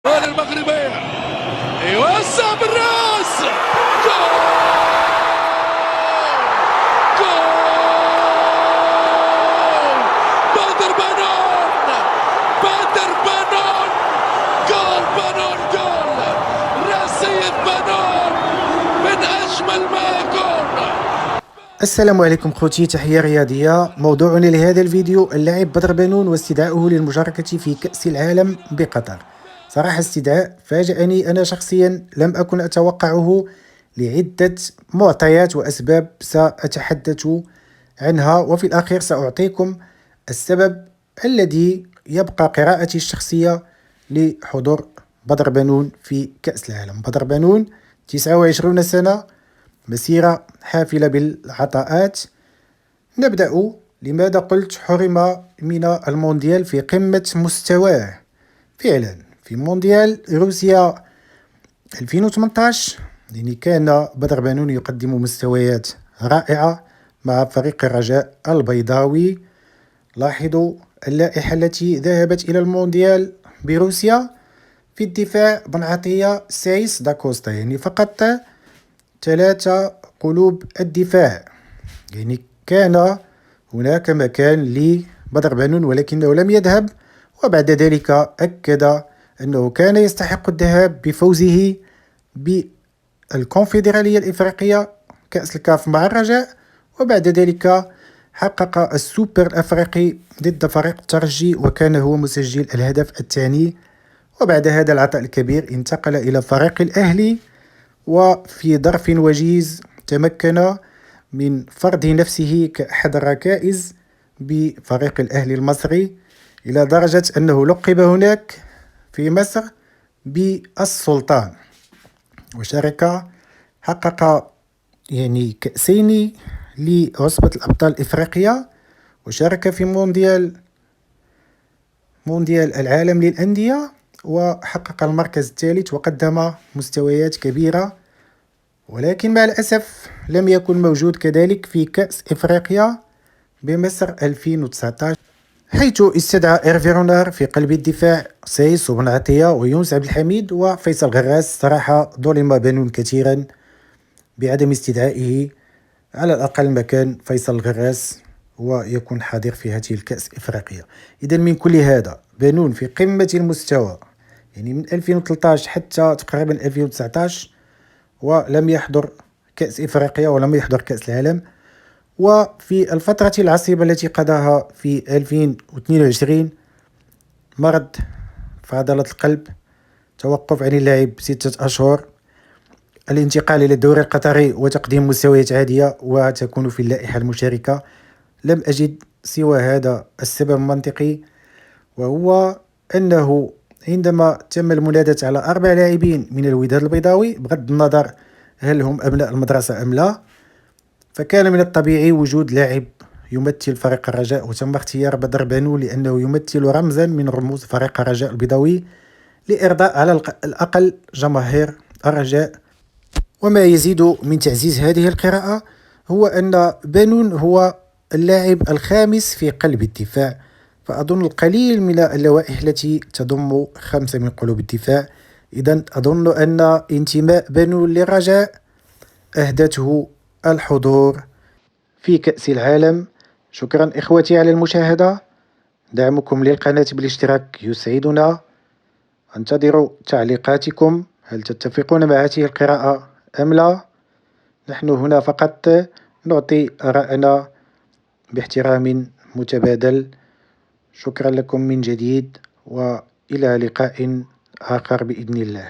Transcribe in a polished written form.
المغربية يوسع بالراس. جول جول. بدر بنون، بدر بنون، جول بنون، جول راسية بنون من أجمل ما يكون. السلام عليكم خوتي، تحية رياضية. موضوعنا لهذا الفيديو اللاعب بدر بنون واستدعائه للمشاركة في كأس العالم بقطر. صراحة استدعاء فاجأني أنا شخصيا، لم أكن أتوقعه لعدة معطيات وأسباب سأتحدث عنها، وفي الأخير سأعطيكم السبب الذي يبقى قراءتي الشخصية لحضور بدر بنون في كأس العالم. بدر بنون 29 سنة، مسيرة حافلة بالعطاءات. نبدأ. لماذا قلت حرم من المونديال في قمة مستواه؟ فعلا في مونديال روسيا 2018 يعني كان بدر بنون يقدم مستويات رائعة مع فريق الرجاء البيضاوي. لاحظوا اللائحة التي ذهبت إلى المونديال بروسيا. في الدفاع بن عطية، سايس، داكوستا، يعني فقط 3 قلوب الدفاع. يعني كان هناك مكان لبدر بنون ولكنه لم يذهب، وبعد ذلك أكد أنه كان يستحق الذهاب بفوزه بالكونفدرالية الإفريقية كأس الكاف مع الرجاء، وبعد ذلك حقق السوبر الأفريقي ضد فريق الترجي وكان هو مسجل الهدف الثاني. وبعد هذا العطاء الكبير انتقل إلى فريق الأهلي، وفي ظرف وجيز تمكن من فرض نفسه كأحد الركائز بفريق الأهلي المصري، إلى درجة أنه لقب هناك في مصر بالسلطان، وشارك حقق يعني كأسين لعصبة الأبطال إفريقيا، وشارك في مونديال العالم للأندية وحقق المركز الثالث وقدم مستويات كبيرة. ولكن مع الأسف لم يكن موجود كذلك في كأس إفريقيا بمصر 2019، حيث استدعى إيرفي رونار في قلب الدفاع سايس وبن عطية ويونس عبد الحميد وفيصل غراس. صراحة ظلم بنون كثيرا بعدم استدعائه، على الأقل مكان فيصل غراس ويكون حاضر في هذه الكأس إفريقيا. إذن من كل هذا بنون في قمة المستوى، يعني من 2013 حتى تقريبا 2019، ولم يحضر كأس إفريقيا ولم يحضر كأس العالم. وفي الفترة العصيبة التي قضاها في 2022 مرض في عضلة القلب، توقف عن اللعب 6 أشهر، الانتقال إلى الدوري القطري وتقديم مستويات عادية وتكون في اللائحة المشاركة. لم أجد سوى هذا السبب المنطقي، وهو أنه عندما تم المناداة على 4 لاعبين من الوداد البيضاوي، بغض النظر هل هم أبناء المدرسة أم لا، فكان من الطبيعي وجود لاعب يمثل فريق الرجاء، وتم اختيار بدر بنون لأنه يمثل رمزا من رموز فريق الرجاء البيضاوي لإرضاء على الأقل جماهير الرجاء. وما يزيد من تعزيز هذه القراءة هو أن بنون هو اللاعب الخامس في قلب الدفاع، فأظن القليل من اللوائح التي تضم 5 من قلوب الدفاع. إذن أظن أن انتماء بنون للرجاء أهدته الحضور في كأس العالم. شكرا إخوتي على المشاهدة، دعمكم للقناة بالاشتراك يسعدنا. أنتظر تعليقاتكم، هل تتفقون مع هذه القراءة أم لا؟ نحن هنا فقط نعطي آراءنا باحترام متبادل. شكرا لكم من جديد، وإلى لقاء آخر بإذن الله.